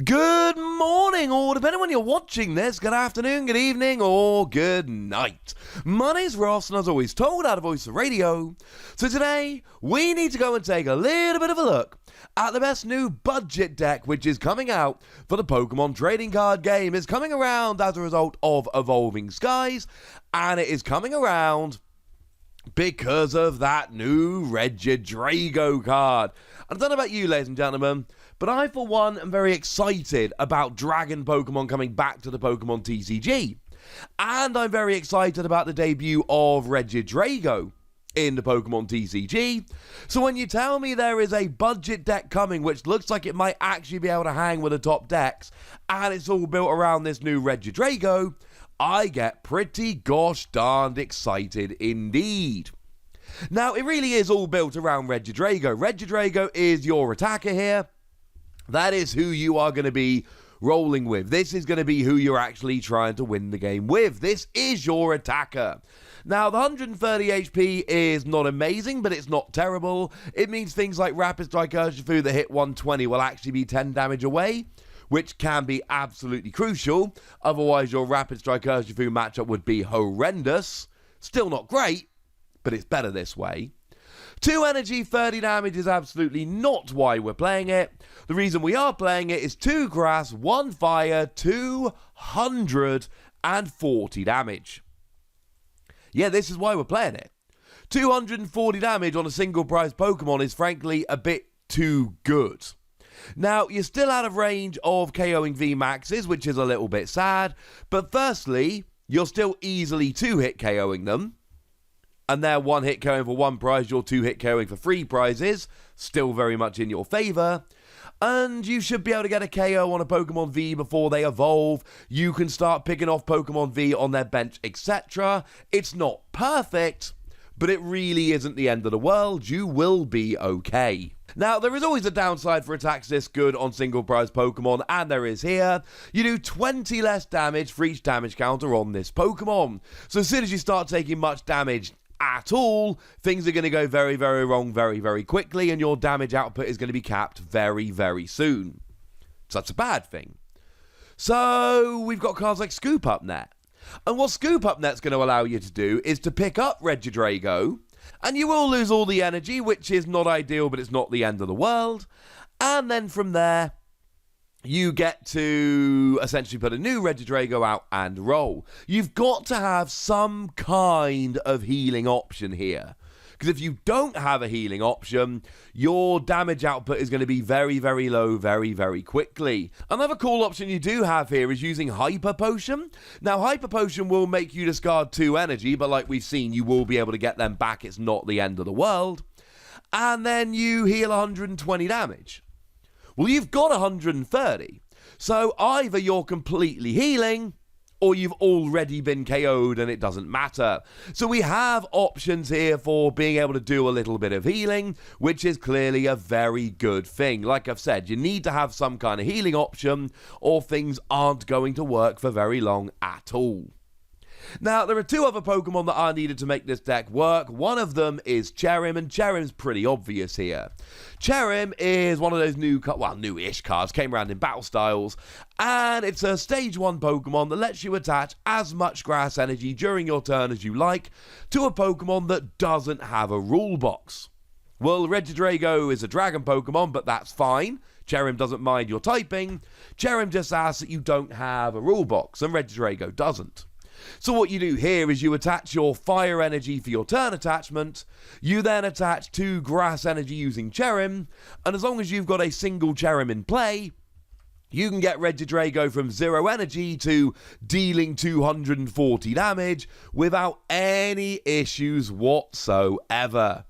Good morning, or depending on when you're watching this, good afternoon, good evening, or good night. My name's Ross, and as always told out of Voice of Radio. So today, we need to go and take a little bit of a look at the best new budget deck which is coming out for the Pokemon trading card game. It's coming around as a result of Evolving Skies, and it is coming around because of that new Regidrago card. I don't know about you, ladies and gentlemen, but I, for one, am very excited about Dragon Pokemon coming back to the Pokemon TCG. And I'm very excited about the debut of Regidrago in the Pokemon TCG. So when you tell me there is a budget deck coming which looks like it might actually be able to hang with the top decks, and it's all built around this new Regidrago, I get pretty gosh darned excited indeed. Now, it really is all built around Regidrago. Regidrago is your attacker here. That is who you are going to be rolling with. This is going to be who you're actually trying to win the game with. This is your attacker. Now, the 130 HP is not amazing, but it's not terrible. It means things like Rapid Strike Urshifu that hit 120 will actually be 10 damage away, which can be absolutely crucial. Otherwise, your Rapid Strike Urshifu matchup would be horrendous. Still not great, but it's better this way. 2 energy, 30 damage is absolutely not why we're playing it. The reason we are playing it is 2 grass, 1 fire, 240 damage. Yeah, this is why we're playing it. 240 damage on a single prize Pokemon is frankly a bit too good. Now, you're still out of range of KOing VMAXs, which is a little bit sad, but firstly, you're still easily 2-hit KOing them. And they're 1-hit KOing for 1 prize, you're 2-hit KOing for 3 prizes. Still very much in your favour. And you should be able to get a KO on a Pokemon V before they evolve. You can start picking off Pokemon V on their bench, etc. It's not perfect, but it really isn't the end of the world. You will be okay. Now, there is always a downside for attacks this good on single prize Pokemon, and there is here. You do 20 less damage for each damage counter on this Pokemon. So as soon as you start taking much damage at all, things are going to go very, very wrong very, very quickly, and your damage output is going to be capped very, very soon. So that's a bad thing. So we've got cards like Scoop Up Net. And what Scoop Up Net's going to allow you to do is to pick up Regidrago, and you will lose all the energy, which is not ideal, but it's not the end of the world. And then from there, you get to essentially put a new Regidrago out and roll. You've got to have some kind of healing option here. Because if you don't have a healing option, your damage output is going to be very, very low very, very quickly. Another cool option you do have here is using Hyper Potion. Now, Hyper Potion will make you discard 2 energy, but like we've seen, you will be able to get them back. It's not the end of the world. And then you heal 120 damage. Well, you've got 130, so either you're completely healing, or you've already been KO'd and it doesn't matter. So we have options here for being able to do a little bit of healing, which is clearly a very good thing. Like I've said, you need to have some kind of healing option, or things aren't going to work for very long at all. Now, there are 2 other Pokemon that are needed to make this deck work. One of them is Cherim, and Cherim's pretty obvious here. Cherim is one of those new-ish cards, came around in Battle Styles, and it's a Stage 1 Pokemon that lets you attach as much grass energy during your turn as you like to a Pokemon that doesn't have a rule box. Well, Regidrago is a Dragon Pokemon, but that's fine. Cherim doesn't mind your typing. Cherim just asks that you don't have a rule box, and Regidrago doesn't. So what you do here is you attach your fire energy for your turn attachment, you then attach 2 grass energy using Cherim, and as long as you've got a single Cherim in play, you can get Regidrago from 0 energy to dealing 240 damage without any issues whatsoever.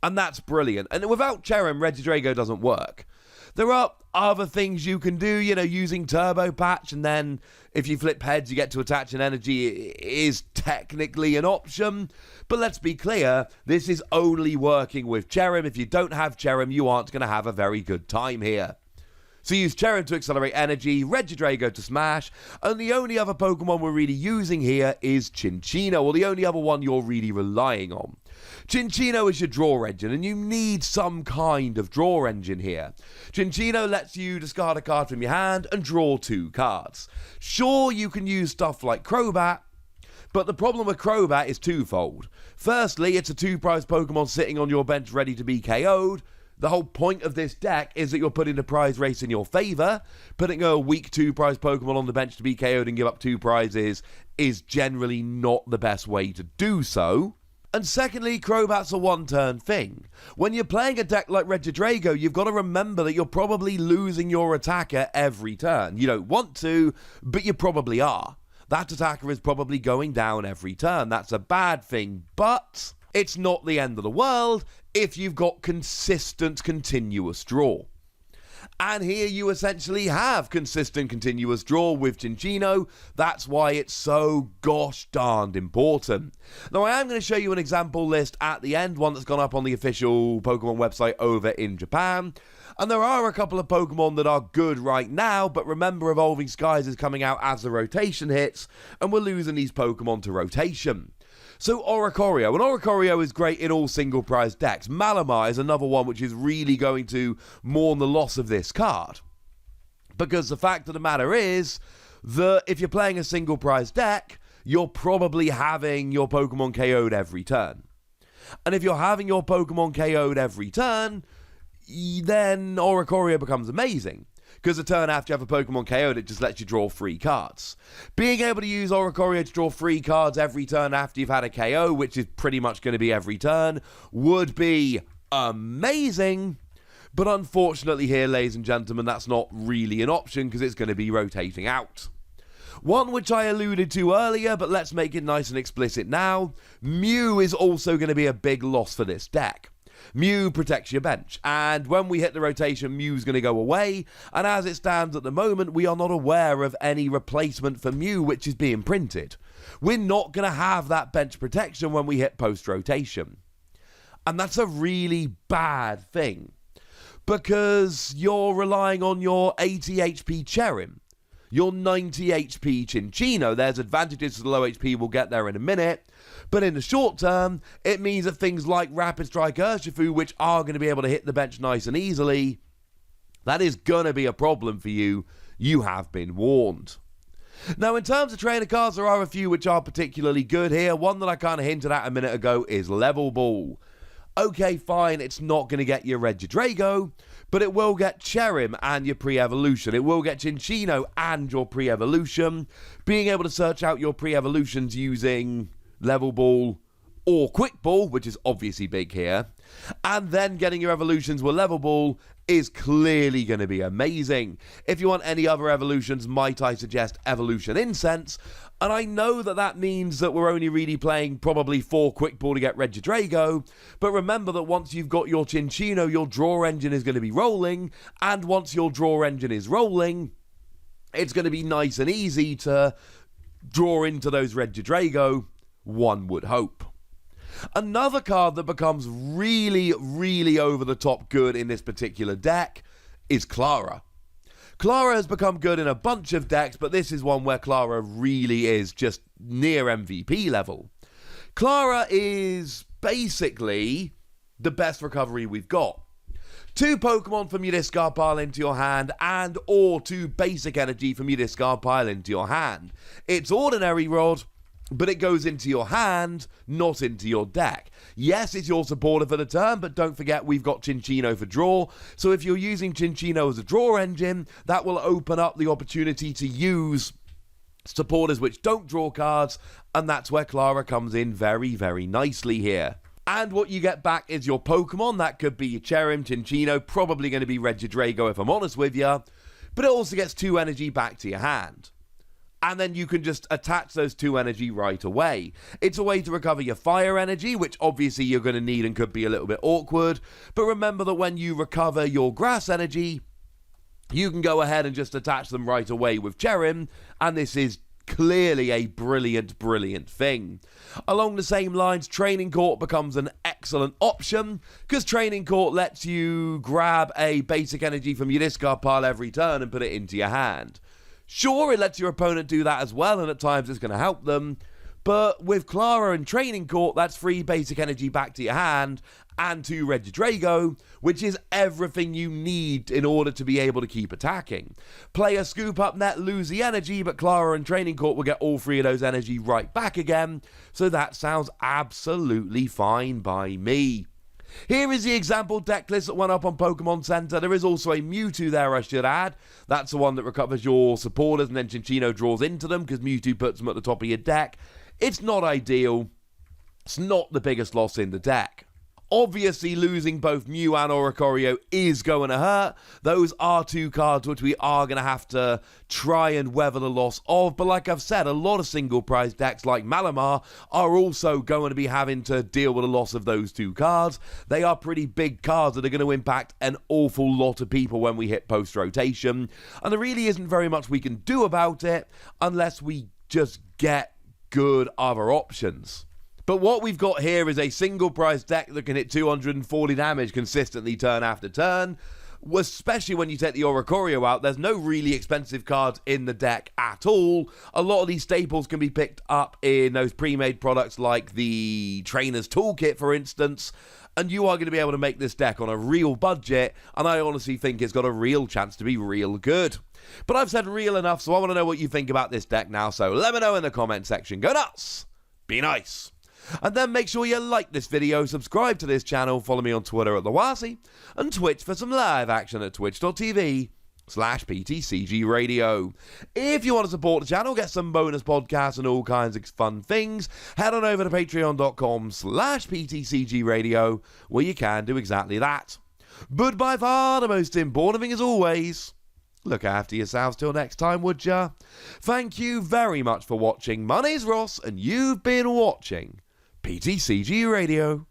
And that's brilliant. And without Cherim, Regidrago doesn't work. There are other things you can do, using Turbo Patch, and then if you flip heads, you get to attach an energy. It is technically an option, but let's be clear, this is only working with Cherim. If you don't have Cherim, you aren't going to have a very good time here. So use Cherrim to accelerate energy, Regidrago to smash, and the only other Pokemon we're really using here is Cinccino, or the only other one you're really relying on. Cinccino is your draw engine, and you need some kind of draw engine here. Cinccino lets you discard a card from your hand and draw 2 cards. Sure, you can use stuff like Crobat, but the problem with Crobat is twofold. Firstly, it's a 2-prize Pokemon sitting on your bench ready to be KO'd. The whole point of this deck is that you're putting the prize race in your favour. Putting a weak 2-prize Pokemon on the bench to be KO'd and give up 2 prizes is generally not the best way to do so. And secondly, Crobat's a one-turn thing. When you're playing a deck like Regidrago, you've got to remember that you're probably losing your attacker every turn. You don't want to, but you probably are. That attacker is probably going down every turn. That's a bad thing, but it's not the end of the world if you've got consistent, continuous draw. And here you essentially have consistent, continuous draw with Cinccino. That's why it's so gosh darned important. Now, I am going to show you an example list at the end, one that's gone up on the official Pokemon website over in Japan. And there are a couple of Pokemon that are good right now, but remember, Evolving Skies is coming out as the rotation hits, and we're losing these Pokemon to rotation. So Oricorio, and Oricorio is great in all single prize decks. Malamar is another one which is really going to mourn the loss of this card. Because the fact of the matter is that if you're playing a single prize deck, you're probably having your Pokemon KO'd every turn. And if you're having your Pokemon KO'd every turn, then Oricorio becomes amazing. Because the turn after you have a Pokemon KO'd, it just lets you draw 3 cards. Being able to use Oricorio to draw 3 cards every turn after you've had a KO, which is pretty much going to be every turn, would be amazing. But unfortunately here, ladies and gentlemen, that's not really an option because it's going to be rotating out. One which I alluded to earlier, but let's make it nice and explicit now. Mew is also going to be a big loss for this deck. Mew protects your bench, and when we hit the rotation, Mew's going to go away, and as it stands at the moment, we are not aware of any replacement for Mew which is being printed. We're not going to have that bench protection when we hit post-rotation. And that's a really bad thing, because you're relying on your 80 HP Cherrim, your 90 HP Cinccino. There's advantages to the low HP, we'll get there in a minute. But in the short term, it means that things like Rapid Strike Urshifu, which are going to be able to hit the bench nice and easily, that is going to be a problem for you. You have been warned. Now, in terms of trainer cards, there are a few which are particularly good here. One that I kind of hinted at a minute ago is Level Ball. Okay, fine, it's not going to get your Regidrago, but it will get Cherrim and your pre-evolution. It will get Cinccino and your pre-evolution. Being able to search out your pre-evolutions using Level Ball or Quick Ball, which is obviously big here, and then getting your evolutions with Level Ball is clearly going to be amazing. If you want any other evolutions, might I suggest Evolution Incense? And I know that that means that we're only really playing probably 4 Quick Ball to get Regidrago, but remember that once you've got your Cinccino, your draw engine is going to be rolling, and once your draw engine is rolling, it's going to be nice and easy to draw into those Regidrago, one would hope. Another card that becomes really, really over the top good in this particular deck is Clara. Clara has become good in a bunch of decks, but this is one where Clara really is just near MVP level. Clara is basically the best recovery we've got. 2 Pokemon from your discard pile into your hand, and or 2 basic energy from your discard pile into your hand. It's Ordinary Rod, but it goes into your hand, not into your deck. Yes, it's your supporter for the turn, but don't forget we've got Cinccino for draw. So if you're using Cinccino as a draw engine, that will open up the opportunity to use supporters which don't draw cards, and that's where Clara comes in very, very nicely here. And what you get back is your Pokemon. That could be your Cherrim, Cinccino, probably going to be Regidrago if I'm honest with you, but it also gets 2 energy back to your hand. And then you can just attach those 2 energy right away. It's a way to recover your fire energy, which obviously you're going to need and could be a little bit awkward. But remember that when you recover your grass energy, you can go ahead and just attach them right away with Cherrim, and this is clearly a brilliant, brilliant thing. Along the same lines, Training Court becomes an excellent option, because Training Court lets you grab a basic energy from your discard pile every turn and put it into your hand. Sure, it lets your opponent do that as well, and at times it's going to help them, but with Clara and Training Court, that's 3 basic energy back to your hand, and 2 Regidrago, which is everything you need in order to be able to keep attacking. Play a scoop up net, lose the energy, but Clara and Training Court will get all 3 of those energy right back again, so that sounds absolutely fine by me. Here is the example deck list that went up on Pokemon Center. There is also a Mewtwo there, I should add. That's the one that recovers your supporters and then Cinccino draws into them, because Mewtwo puts them at the top of your deck. It's not ideal. It's not the biggest loss in the deck. Obviously, losing both Mew and Oricorio is going to hurt. Those are 2 cards which we are going to have to try and weather the loss of. But like I've said, a lot of single prize decks like Malamar are also going to be having to deal with the loss of those 2 cards. They are pretty big cards that are going to impact an awful lot of people when we hit post-rotation. And there really isn't very much we can do about it unless we just get good other options. But what we've got here is a single price deck that can hit 240 damage consistently turn after turn. Especially when you take the Oricorio out, there's no really expensive cards in the deck at all. A lot of these staples can be picked up in those pre-made products like the Trainer's Toolkit, for instance. And you are going to be able to make this deck on a real budget, and I honestly think it's got a real chance to be real good. But I've said real enough, so I want to know what you think about this deck now, so let me know in the comment section. Go nuts! Be nice! And then make sure you like this video, subscribe to this channel, follow me on Twitter at TheWasi, and Twitch for some live action at twitch.tv/PTCG Radio. If you want to support the channel, get some bonus podcasts and all kinds of fun things, head on over to patreon.com/PTCG Radio, where you can do exactly that. But by far the most important thing is always, look after yourselves till next time, would ya? Thank you very much for watching. My name's Ross, and you've been watching PTCG Radio.